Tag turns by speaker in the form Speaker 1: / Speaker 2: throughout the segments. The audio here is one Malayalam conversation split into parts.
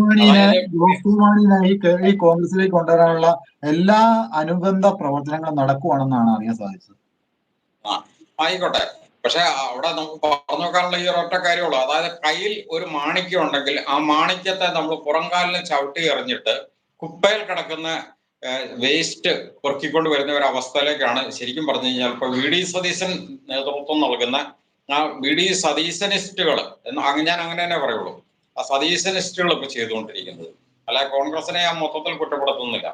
Speaker 1: മാണിനെ
Speaker 2: അതായത്
Speaker 1: ജോസ് മാണിനെ ഈ കോൺഗ്രസിലേക്ക് കൊണ്ടുവരാനുള്ള എല്ലാ അനുബന്ധ പ്രവർത്തനങ്ങളും നടക്കുവാണെന്നാണ് അറിയാൻ സാധിച്ചത്.
Speaker 2: ആയിക്കോട്ടെ, പക്ഷെ അവിടെ നമുക്ക് പറഞ്ഞു നോക്കാനുള്ള ഈ ഒരൊറ്റ കാര്യമുള്ളൂ. അതായത് കയ്യിൽ ഒരു മാണിക്യം ഉണ്ടെങ്കിൽ ആ മാണിക്യത്തെ നമ്മൾ പുറംകാലിന് ചവിട്ടി എറിഞ്ഞിട്ട് കുപ്പയിൽ കിടക്കുന്ന വേസ്റ്റ് പെറുക്കിക്കൊണ്ട് വരുന്ന ഒരു അവസ്ഥയിലേക്കാണ് ശരിക്കും പറഞ്ഞു കഴിഞ്ഞാൽ ഇപ്പൊ വി ഡി സതീശൻ നേതൃത്വം നൽകുന്ന ആ വി ഡി സതീശനിസ്റ്റുകൾ ഞാൻ അങ്ങനെ തന്നെ പറയുള്ളൂ, ആ സതീശനിസ്റ്റുകൾ ഇപ്പൊ ചെയ്തുകൊണ്ടിരിക്കുന്നത്. അല്ല, കോൺഗ്രസിനെ ഞാൻ മൊത്തത്തിൽ കുറ്റപ്പെടുത്തുന്നില്ല.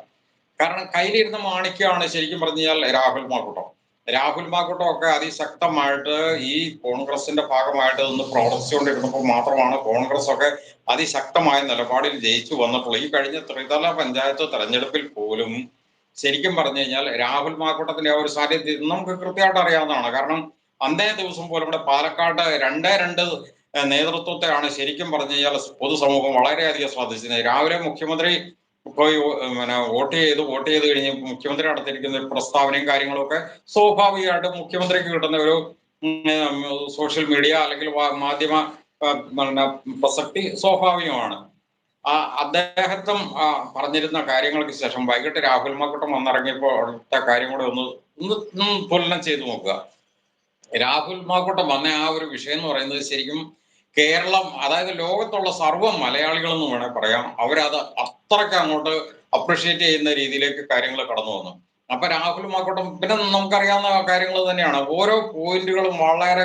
Speaker 2: കാരണം കയ്യിലിരുന്ന മാണിക്യമാണ് ശരിക്കും പറഞ്ഞു കഴിഞ്ഞാൽ രാഹുൽ മാക്കൂട്ടം ഒക്കെ അതിശക്തമായിട്ട് ഈ കോൺഗ്രസിന്റെ ഭാഗമായിട്ട് നിന്ന് പ്രവർത്തിച്ചുകൊണ്ടിരുന്നപ്പോൾ മാത്രമാണ് കോൺഗ്രസ് ഒക്കെ അതിശക്തമായ നിലപാടിൽ ജയിച്ചു വന്നപ്പോൾ ഈ കഴിഞ്ഞ ത്രിതല പഞ്ചായത്ത് തെരഞ്ഞെടുപ്പിൽ പോലും ശരിക്കും പറഞ്ഞു കഴിഞ്ഞാൽ രാഹുൽ മാക്കൂട്ടത്തിന്റെ ആ ഒരു സാന്നിധ്യം നമുക്ക് കൃത്യമായിട്ട് അറിയാവുന്നതാണ്. കാരണം അന്നേ ദിവസം പോലും ഇവിടെ പാലക്കാട് 2-2 നേതൃത്വത്തെയാണ് ശരിക്കും പറഞ്ഞു കഴിഞ്ഞാൽ പൊതുസമൂഹം വളരെയധികം ശ്രദ്ധിച്ചത്. രാവിലെ മുഖ്യമന്ത്രി പോയി വോട്ട് ചെയ്ത് കഴിഞ്ഞ് മുഖ്യമന്ത്രി നടത്തിയിരിക്കുന്ന പ്രസ്താവനയും കാര്യങ്ങളും ഒക്കെ സ്വാഭാവികമായിട്ടും മുഖ്യമന്ത്രിക്ക് കിട്ടുന്ന ഒരു സോഷ്യൽ മീഡിയ അല്ലെങ്കിൽ മാധ്യമ പ്രസക്തി സ്വാഭാവികമാണ്. അദ്ദേഹത്തും പറഞ്ഞിരുന്ന കാര്യങ്ങൾക്ക് ശേഷം വൈകിട്ട് രാഹുൽ മാക്കൂട്ടം വന്നിറങ്ങിയപ്പോൾ അടുത്ത കാര്യം കൂടെ ഒന്ന് തുലനം ചെയ്തു നോക്കുക. രാഹുൽ മാക്കൂട്ടം വന്ന ആ ഒരു വിഷയം എന്ന് പറയുന്നത് ശരിക്കും കേരളം, അതായത് ലോകത്തുള്ള സർവ്വ മലയാളികളെന്ന് വേണേൽ പറയാം, അവരത് അത്രയ്ക്ക് അങ്ങോട്ട് അപ്രിഷിയേറ്റ് ചെയ്യുന്ന രീതിയിലേക്ക് കാര്യങ്ങൾ കടന്നു വന്നു. അപ്പൊ രാഹുൽ മാക്കൂട്ടം പിന്നെ നമുക്കറിയാവുന്ന കാര്യങ്ങൾ തന്നെയാണ്, ഓരോ പോയിന്റുകളും വളരെ